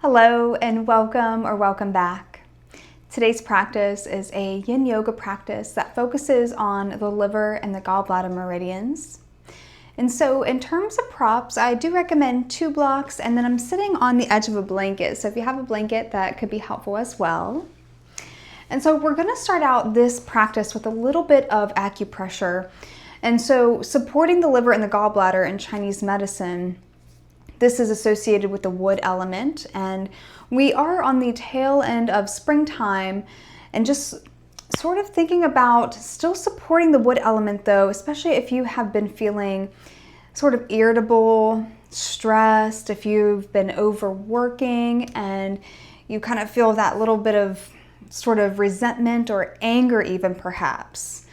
Hello and welcome or welcome back. Today's practice is a yin yoga practice that focuses on the liver and the gallbladder meridians. And so in terms of props, I do recommend 2 blocks, and then I'm sitting on the edge of a blanket. So if you have a blanket, that could be helpful as well. And so we're gonna start out this practice with a little bit of acupressure. And so supporting the liver and the gallbladder in Chinese medicine, this is associated with the wood element, and we are on the tail end of springtime and just sort of thinking about still supporting the wood element though, especially if you have been feeling sort of irritable, stressed, if you've been overworking and you kind of feel that little bit of sort of resentment or anger even perhaps.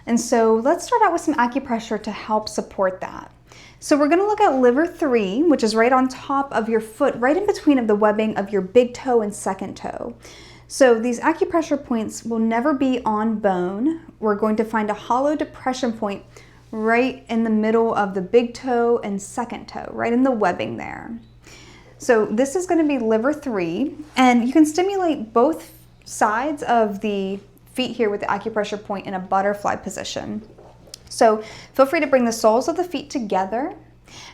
And so let's start out with some acupressure to help support that. So we're going to look at liver 3, which is right on top of your foot, right in between of the webbing of your big toe and second toe. So these acupressure points will never be on bone. We're going to find a hollow depression point right in the middle of the big toe and second toe, right in the webbing there. So this is going to be liver 3, and you can stimulate both sides of the feet here with the acupressure point in a butterfly position. So feel free to bring the soles of the feet together.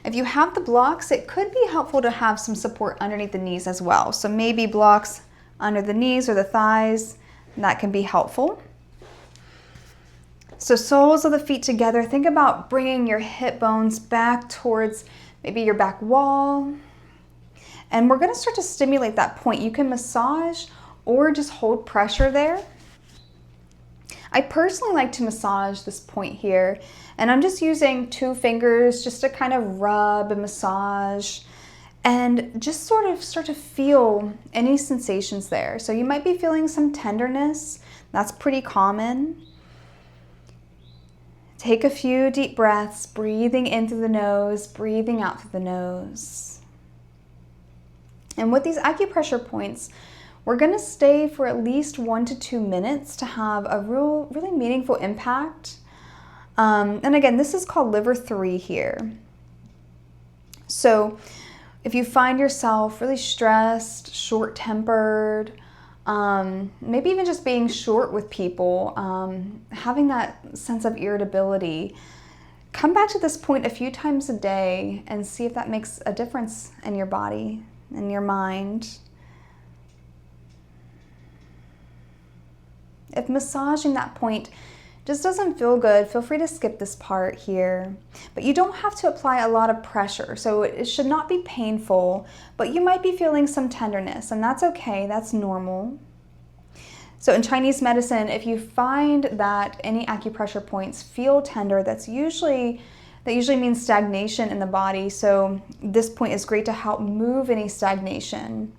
If you have the blocks, it could be helpful to have some support underneath the knees as well. So maybe blocks under the knees or the thighs, that can be helpful. So soles of the feet together. Think about bringing your hip bones back towards maybe your back wall. And we're going to start to stimulate that point. You can massage or just hold pressure there. I personally like to massage this point here, and I'm just using 2 fingers just to kind of rub and massage and just sort of start to feel any sensations there. So you might be feeling some tenderness. That's pretty common. Take a few deep breaths, breathing in through the nose, breathing out through the nose. And with these acupressure points, we're going to stay for at least 1 to 2 minutes to have a really meaningful impact. And again, this is called liver 3 here. So if you find yourself really stressed, short-tempered, maybe even just being short with people, having that sense of irritability, come back to this point a few times a day and see if that makes a difference in your body, in your mind. If massaging that point just doesn't feel good, feel free to skip this part here. But you don't have to apply a lot of pressure, so it should not be painful, but you might be feeling some tenderness, and that's okay, that's normal. So in Chinese medicine, if you find that any acupressure points feel tender, that usually means stagnation in the body. So this point is great to help move any stagnation,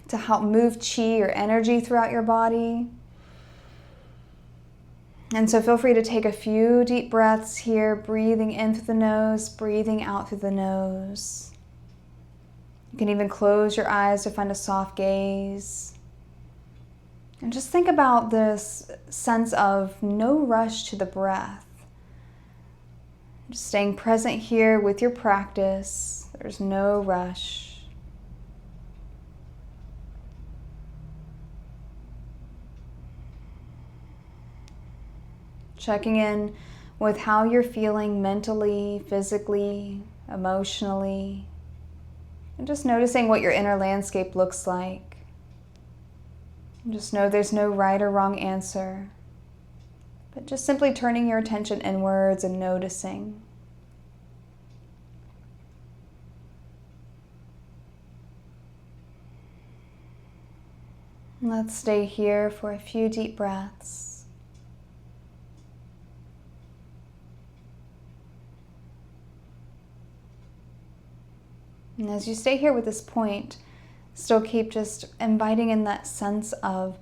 to help move qi or energy throughout your body. And so feel free to take a few deep breaths here, breathing in through the nose, breathing out through the nose. You can even close your eyes to find a soft gaze. And just think about this sense of no rush to the breath. Just staying present here with your practice. There's no rush. Checking in with how you're feeling mentally, physically, emotionally, and just noticing what your inner landscape looks like. And just know there's no right or wrong answer, but just simply turning your attention inwards and noticing. Let's stay here for a few deep breaths. And as you stay here with this point, still keep just inviting in that sense of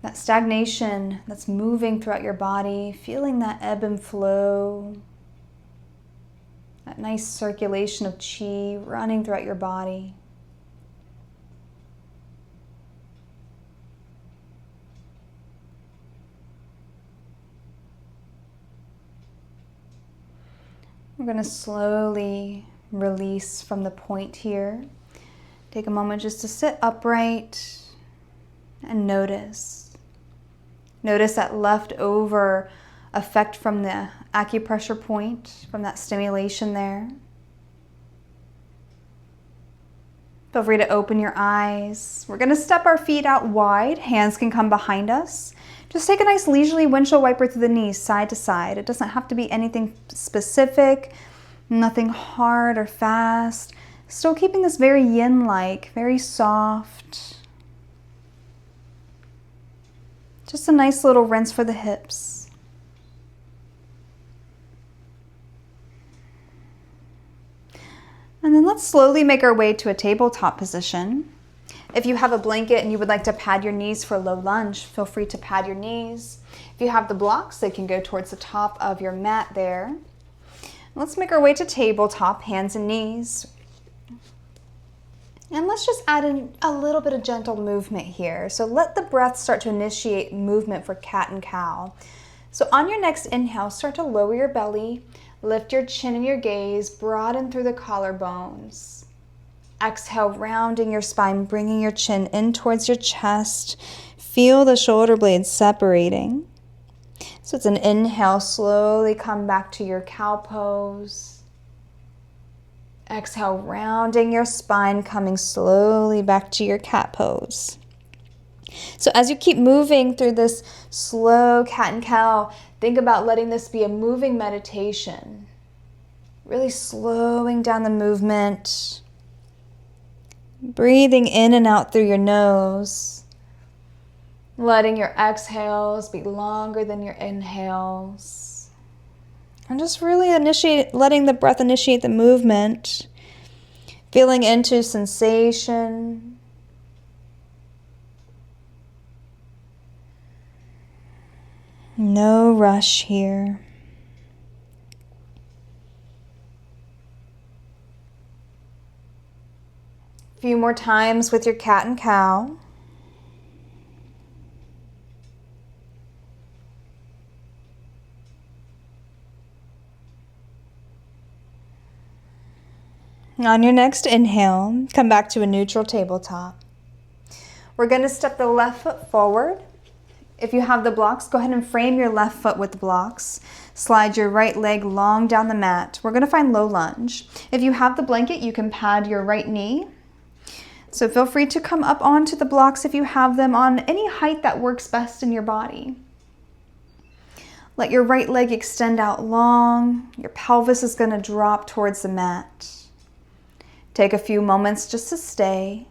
that stagnation that's moving throughout your body, feeling that ebb and flow, that nice circulation of qi running throughout your body. We're going to slowly release from the point here. Take a moment just to sit upright and notice. Notice that leftover effect from the acupressure point, from that stimulation there. Feel free to open your eyes. We're going to step our feet out wide. Hands can come behind us. Just take a nice leisurely windshield wiper through the knees, side to side. It doesn't have to be anything specific, nothing hard or fast. Still keeping this very yin-like, very soft. Just a nice little rinse for the hips. And then let's slowly make our way to a tabletop position. If you have a blanket and you would like to pad your knees for a low lunge, feel free to pad your knees. If you have the blocks, they can go towards the top of your mat there. Let's make our way to tabletop, hands and knees. And let's just add in a little bit of gentle movement here. So let the breath start to initiate movement for cat and cow. So on your next inhale, start to lower your belly, lift your chin and your gaze, broaden through the collarbones. Exhale, rounding your spine, bringing your chin in towards your chest. Feel the shoulder blades separating. So it's an inhale, slowly come back to your cow pose. Exhale, rounding your spine, coming slowly back to your cat pose. So as you keep moving through this slow cat and cow, think about letting this be a moving meditation. Really slowing down the movement. Breathing in and out through your nose. Letting your exhales be longer than your inhales. And just really letting the breath initiate the movement. Feeling into sensation. No rush here. A few more times with your cat and cow. On your next inhale, come back to a neutral tabletop. We're going to step the left foot forward. If you have the blocks, go ahead and frame your left foot with the blocks. Slide your right leg long down the mat. We're going to find low lunge. If you have the blanket, you can pad your right knee. So feel free to come up onto the blocks if you have them on any height that works best in your body. Let your right leg extend out long. Your pelvis is going to drop towards the mat. Take a few moments just to stay.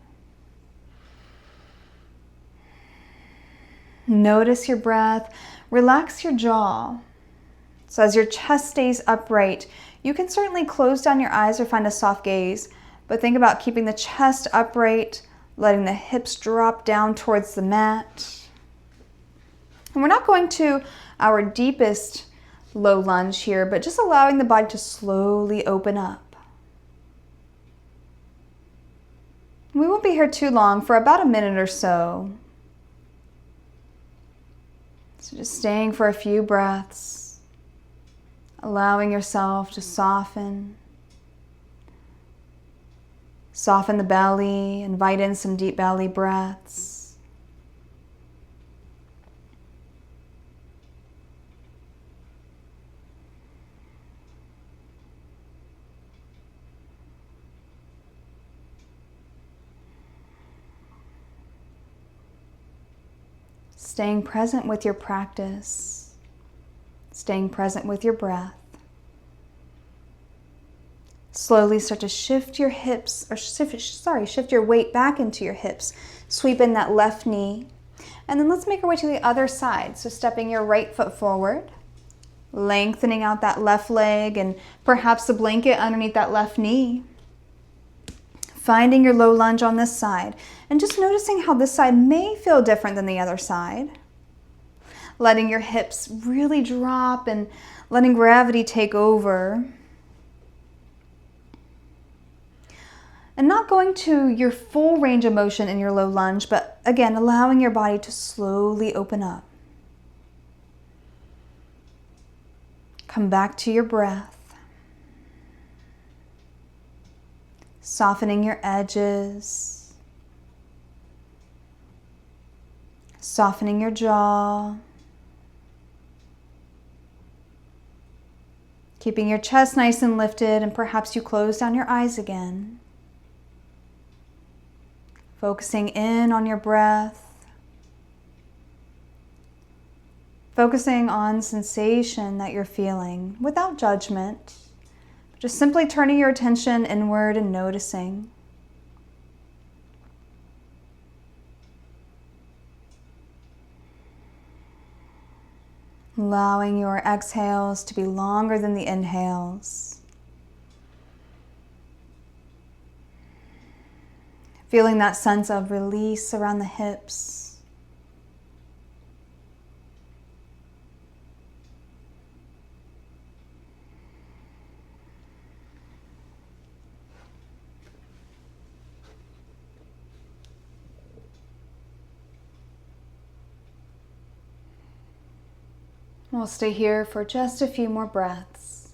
Notice your breath. Relax your jaw. So as your chest stays upright, you can certainly close down your eyes or find a soft gaze, but think about keeping the chest upright, letting the hips drop down towards the mat. And we're not going to our deepest low lunge here, but just allowing the body to slowly open up. We won't be here too long, for about a minute or so. So just staying for a few breaths, allowing yourself to soften. Soften the belly, invite in some deep belly breaths. Staying present with your practice, staying present with your breath. Slowly start to shift your hips, or shift your weight back into your hips. Sweep in that left knee. And then let's make our way to the other side. So stepping your right foot forward, lengthening out that left leg and perhaps a blanket underneath that left knee. Finding your low lunge on this side and just noticing how this side may feel different than the other side. Letting your hips really drop and letting gravity take over. And not going to your full range of motion in your low lunge, but again, allowing your body to slowly open up. Come back to your breath. softening your edges, softening your jaw, keeping your chest nice and lifted, and perhaps you close down your eyes again. Focusing in on your breath, focusing on sensation that you're feeling without judgment, just simply turning your attention inward and noticing. Allowing your exhales to be longer than the inhales. Feeling that sense of release around the hips. We'll stay here for just a few more breaths.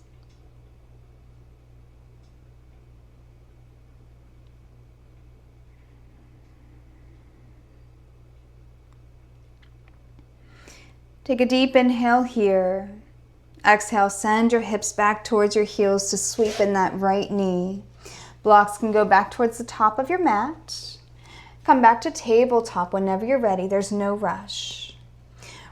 Take a deep inhale here. Exhale, send your hips back towards your heels to sweep in that right knee. Blocks can go back towards the top of your mat. Come back to tabletop whenever you're ready. There's no rush.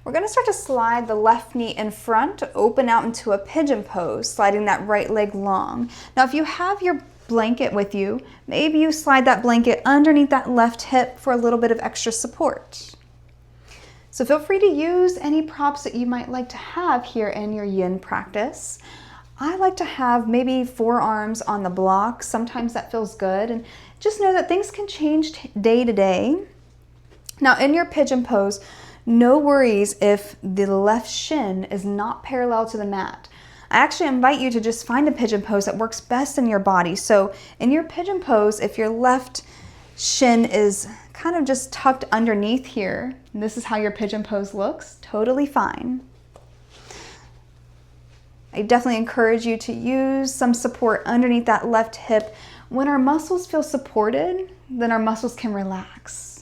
We're going to start to slide the left knee in front, open out into a pigeon pose, sliding that right leg long. Now, if you have your blanket with you, maybe you slide that blanket underneath that left hip for a little bit of extra support. So feel free to use any props that you might like to have here in your yin practice. I like to have maybe forearms on the block. Sometimes that feels good. And just know that things can change day to day. Now, in your pigeon pose, no worries if the left shin is not parallel to the mat. I actually invite you to just find a pigeon pose that works best in your body. So in your pigeon pose, if your left shin is kind of just tucked underneath here, and this is how your pigeon pose looks, totally fine. I definitely encourage you to use some support underneath that left hip. When our muscles feel supported, then our muscles can relax.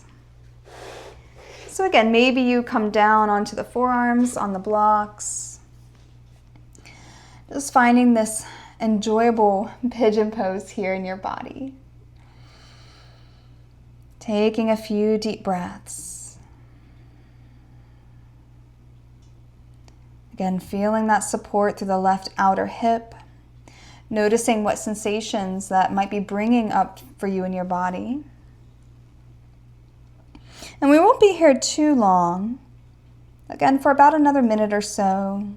So again, maybe you come down onto the forearms on the blocks. Just finding this enjoyable pigeon pose here in your body. Taking a few deep breaths. Again, feeling that support through the left outer hip. Noticing what sensations that might be bringing up for you in your body. And we won't be here too long. Again, for about another minute or so.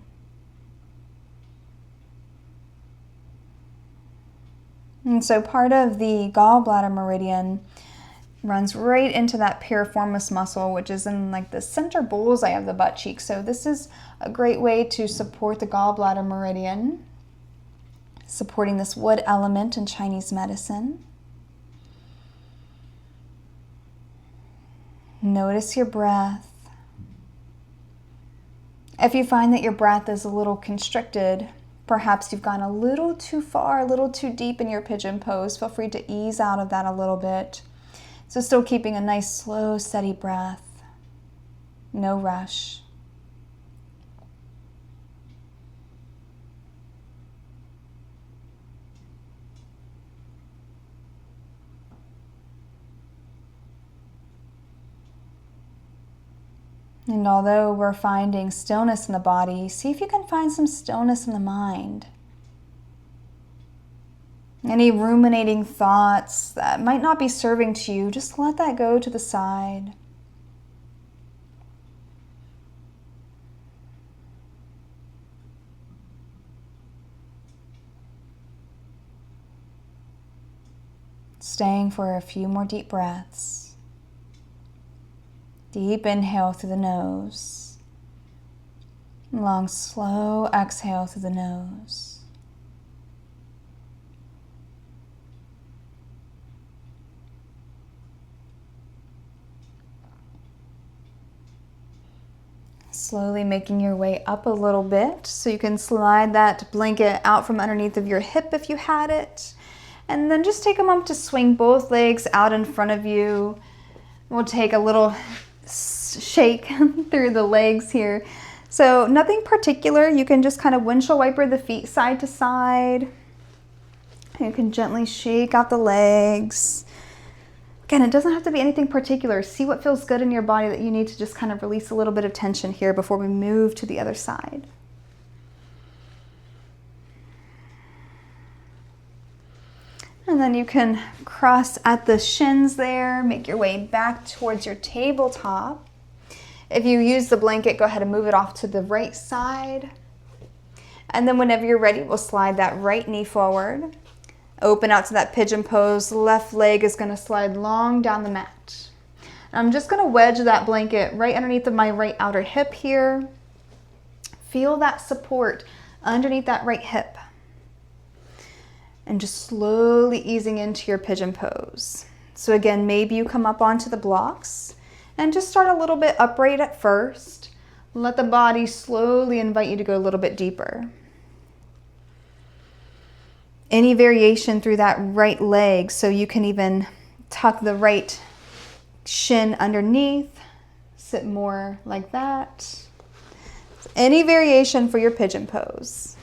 And so part of the gallbladder meridian runs right into that piriformis muscle, which is in like the center bullseye of the butt cheek. So this is a great way to support the gallbladder meridian, supporting this wood element in Chinese medicine. Notice your breath. If you find that your breath is a little constricted, perhaps you've gone a little too far, a little too deep in your pigeon pose, feel free to ease out of that a little bit. So still keeping a nice, slow, steady breath. No rush. And although we're finding stillness in the body, see if you can find some stillness in the mind. Any ruminating thoughts that might not be serving to you, just let that go to the side. Staying for a few more deep breaths. Deep inhale through the nose. Long, slow exhale through the nose. Slowly making your way up a little bit so you can slide that blanket out from underneath of your hip if you had it. And then just take a moment to swing both legs out in front of you. We'll take a little shake through the legs here. So nothing particular. You can just kind of windshield wiper the feet side to side. You can gently shake out the legs. Again, it doesn't have to be anything particular. See what feels good in your body that you need to just kind of release a little bit of tension here before we move to the other side. And then you can cross at the shins there, make your way back towards your tabletop. If you use the blanket, go ahead and move it off to the right side. And then whenever you're ready, we'll slide that right knee forward. Open out to that pigeon pose. Left leg is going to slide long down the mat. I'm just going to wedge that blanket right underneath of my right outer hip here. Feel that support underneath that right hip. And just slowly easing into your pigeon pose. So again, maybe you come up onto the blocks and just start a little bit upright at first. Let the body slowly invite you to go a little bit deeper. Any variation through that right leg, so you can even tuck the right shin underneath, sit more like that. Any variation for your pigeon pose.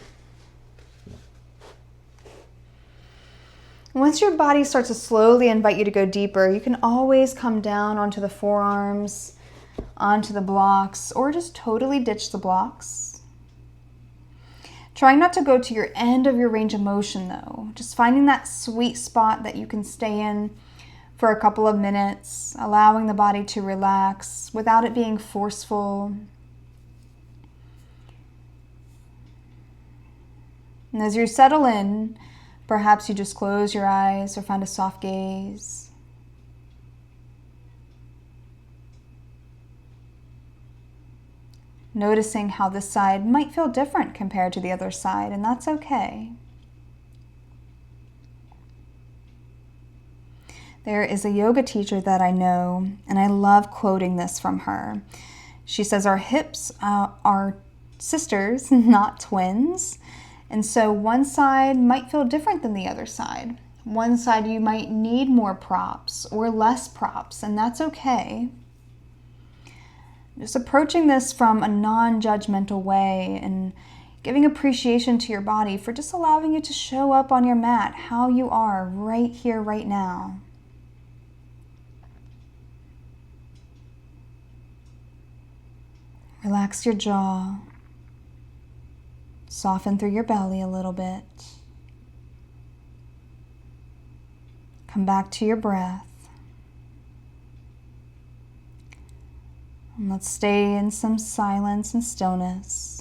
Once your body starts to slowly invite you to go deeper, you can always come down onto the forearms, onto the blocks, or just totally ditch the blocks. Trying not to go to your end of your range of motion though. Just finding that sweet spot that you can stay in for a couple of minutes, allowing the body to relax without it being forceful. And as you settle in, perhaps you just close your eyes or find a soft gaze. Noticing how this side might feel different compared to the other side, and that's okay. There is a yoga teacher that I know, and I love quoting this from her. She says, our hips are sisters, not twins. And so one side might feel different than the other side. One side you might need more props or less props, and that's okay. Just approaching this from a non-judgmental way and giving appreciation to your body for just allowing you to show up on your mat how you are right here, right now. Relax your jaw. Soften through your belly a little bit. Come back to your breath. And let's stay in some silence and stillness.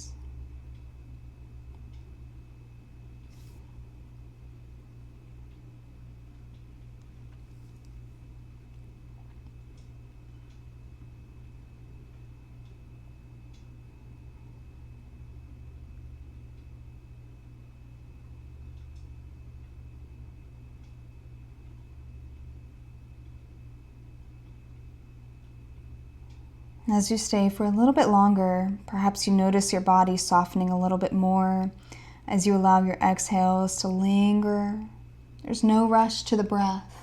As you stay for a little bit longer, perhaps you notice your body softening a little bit more as you allow your exhales to linger. There's no rush to the breath.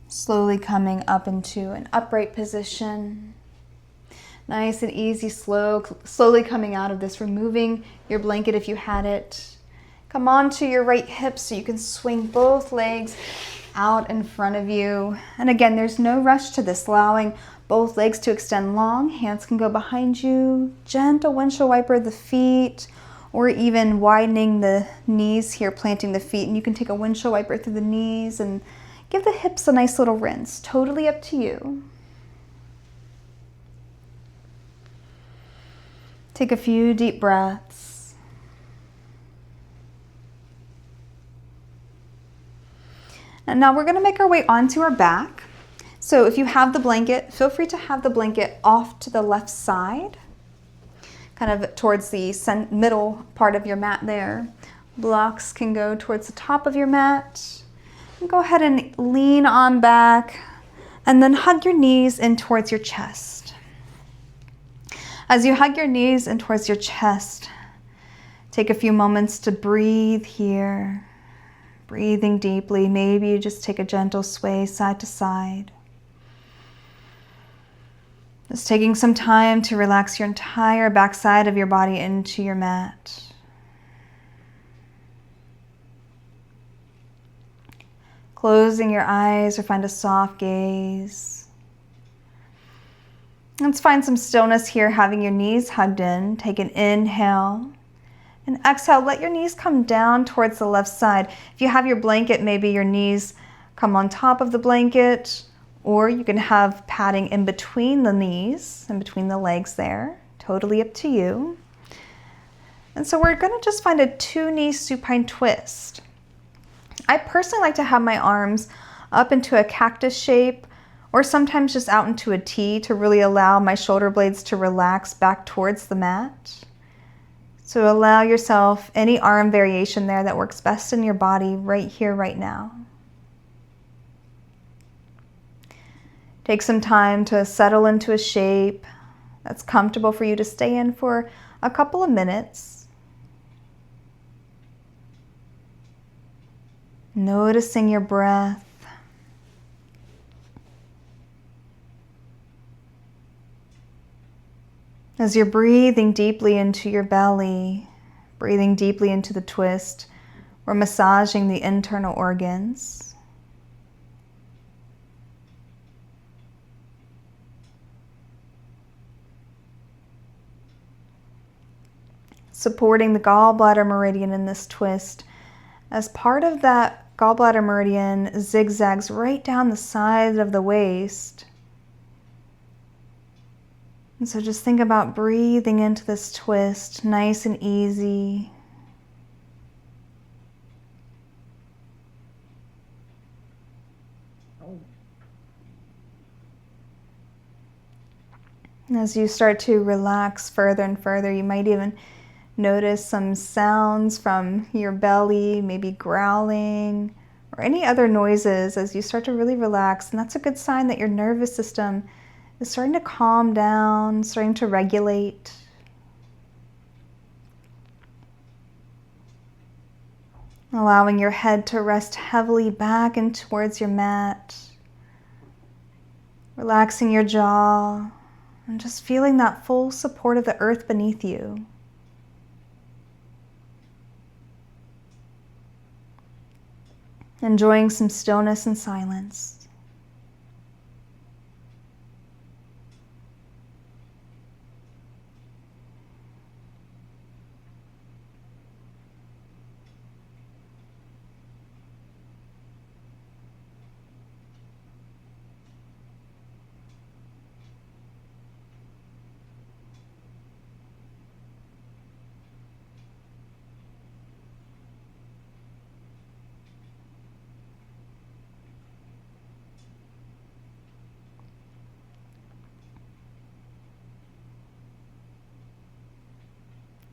Slowly coming up into an upright position. Nice and easy, slowly coming out of this, removing your blanket if you had it. Come onto your right hip so you can swing both legs out in front of you. And again, there's no rush to this, allowing both legs to extend long. Hands can go behind you. Gentle windshield wiper the feet, or even widening the knees here, planting the feet. And you can take a windshield wiper through the knees and give the hips a nice little rinse. Totally up to you. Take a few deep breaths. And now we're going to make our way onto our back. So if you have the blanket, feel free to have the blanket off to the left side, kind of towards the middle part of your mat there. Blocks can go towards the top of your mat. And go ahead and lean on back and then hug your knees in towards your chest. As you hug your knees in towards your chest, take a few moments to breathe here. Breathing deeply. Maybe you just take a gentle sway side to side. Just taking some time to relax your entire backside of your body into your mat. Closing your eyes or find a soft gaze. Let's find some stillness here, having your knees hugged in. Take an inhale. And exhale, let your knees come down towards the left side. If you have your blanket, maybe your knees come on top of the blanket, or you can have padding in between the knees, in between the legs there. Totally up to you. And so we're gonna just find a 2-knee supine twist. I personally like to have my arms up into a cactus shape, or sometimes just out into a T to really allow my shoulder blades to relax back towards the mat. So allow yourself any arm variation there that works best in your body right here, right now. Take some time to settle into a shape that's comfortable for you to stay in for a couple of minutes. Noticing your breath. As you're breathing deeply into your belly, breathing deeply into the twist, we're massaging the internal organs. Supporting the gallbladder meridian in this twist. As part of that gallbladder meridian zigzags right down the side of the waist. And so just think about breathing into this twist, nice and easy. And as you start to relax further and further, you might even notice some sounds from your belly, maybe growling, or any other noises as you start to really relax. And that's a good sign that your nervous system is starting to calm down, starting to regulate. Allowing your head to rest heavily back and towards your mat. Relaxing your jaw and just feeling that full support of the earth beneath you. Enjoying some stillness and silence.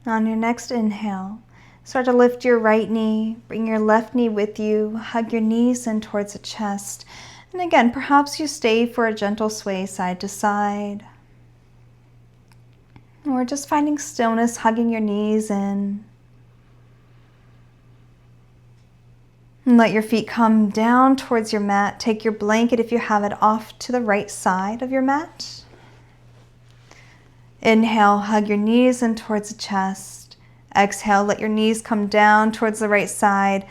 On your next inhale, start to lift your right knee, bring your left knee with you, hug your knees in towards the chest. And again, perhaps you stay for a gentle sway side to side. Or just finding stillness, hugging your knees in. And let your feet come down towards your mat. Take your blanket, if you have it, off to the right side of your mat. Inhale, hug your knees in towards the chest. Exhale, let your knees come down towards the right side,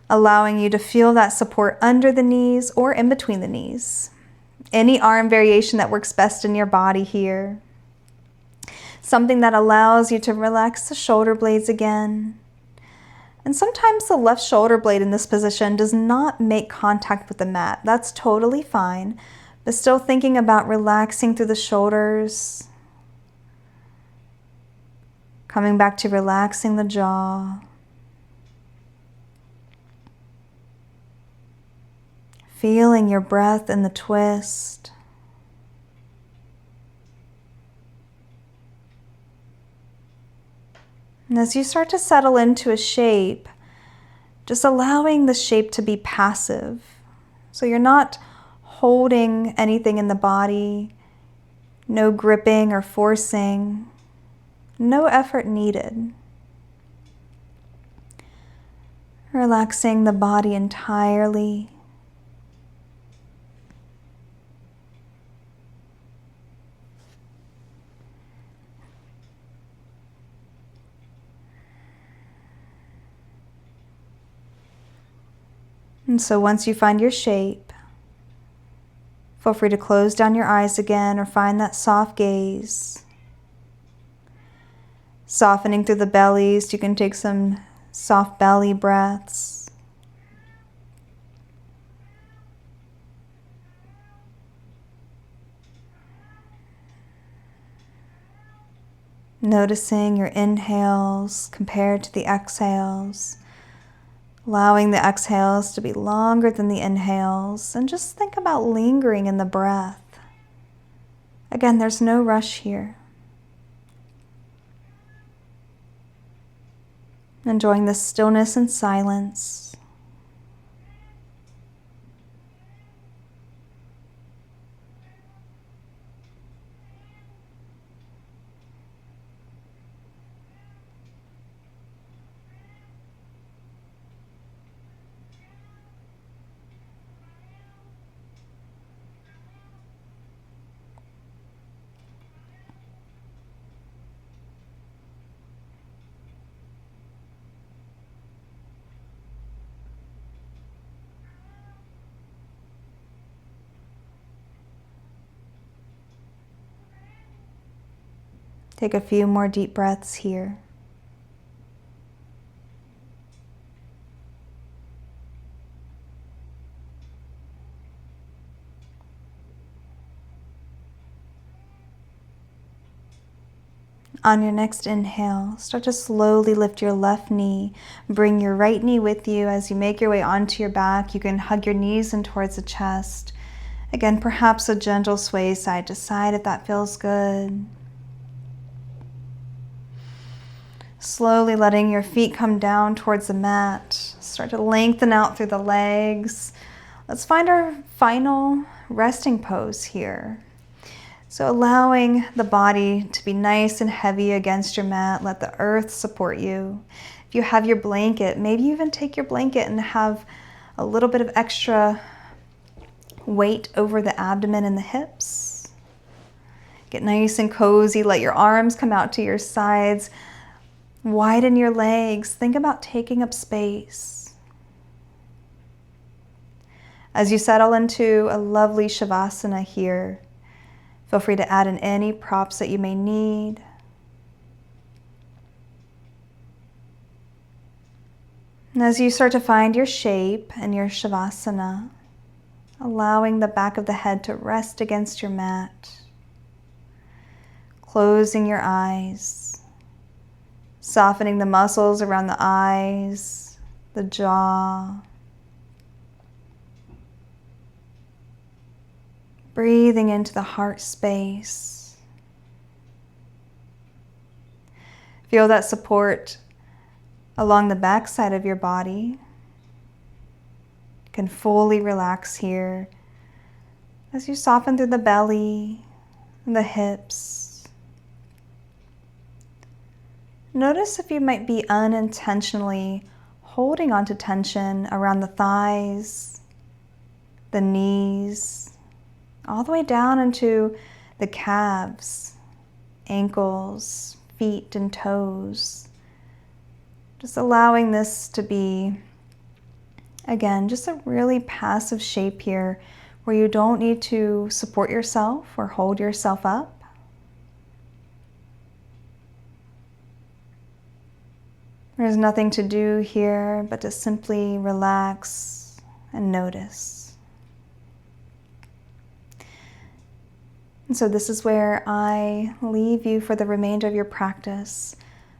allowing you to feel that support under the knees or in between the knees. Any arm variation that works best in your body here. Something that allows you to relax the shoulder blades again. And sometimes the left shoulder blade in this position does not make contact with the mat. That's totally fine, but still thinking about relaxing through the shoulders. Coming back to relaxing the jaw. Feeling your breath in the twist. And as you start to settle into a shape, just allowing the shape to be passive. So you're not holding anything in the body, no gripping or forcing, no effort needed. Relaxing the body entirely. And so once you find your shape, feel free to close down your eyes again or find that soft gaze. Softening through the bellies, you can take some soft belly breaths. Noticing your inhales compared to the exhales. Allowing the exhales to be longer than the inhales, and just think about lingering in the breath. Again, there's no rush here. Enjoying the stillness and silence. Take a few more deep breaths here. On your next inhale, start to slowly lift your left knee. Bring your right knee with you as you make your way onto your back. You can hug your knees in towards the chest. Again, perhaps a gentle sway side to side if that feels good. Slowly letting your feet come down towards the mat. Start to lengthen out through the legs. Let's find our final resting pose here. So allowing the body to be nice and heavy against your mat. Let the earth support you. If you have your blanket, maybe even take your blanket and have a little bit of extra weight over the abdomen and the hips. Get nice and cozy. Let your arms come out to your sides. Widen your legs. Think about taking up space. As you settle into a lovely Shavasana here, feel free to add in any props that you may need. And as you start to find your shape and your Shavasana, allowing the back of the head to rest against your mat, closing your eyes. Softening the muscles around the eyes, the jaw. Breathing into the heart space. Feel that support along the back side of your body. You can fully relax here as you soften through the belly and the hips. Notice if you might be unintentionally holding on to tension around the thighs, the knees, all the way down into the calves, ankles, feet, and toes. Just allowing this to be, again, just a really passive shape here where you don't need to support yourself or hold yourself up. There's nothing to do here but to simply relax and notice. And so this is where I leave you for the remainder of your practice.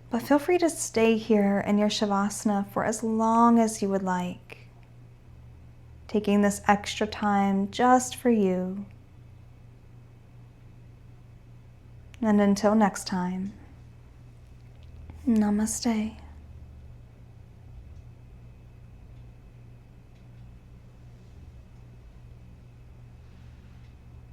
But feel free to stay here in your Shavasana for as long as you would like. Taking this extra time just for you. And until next time, Namaste.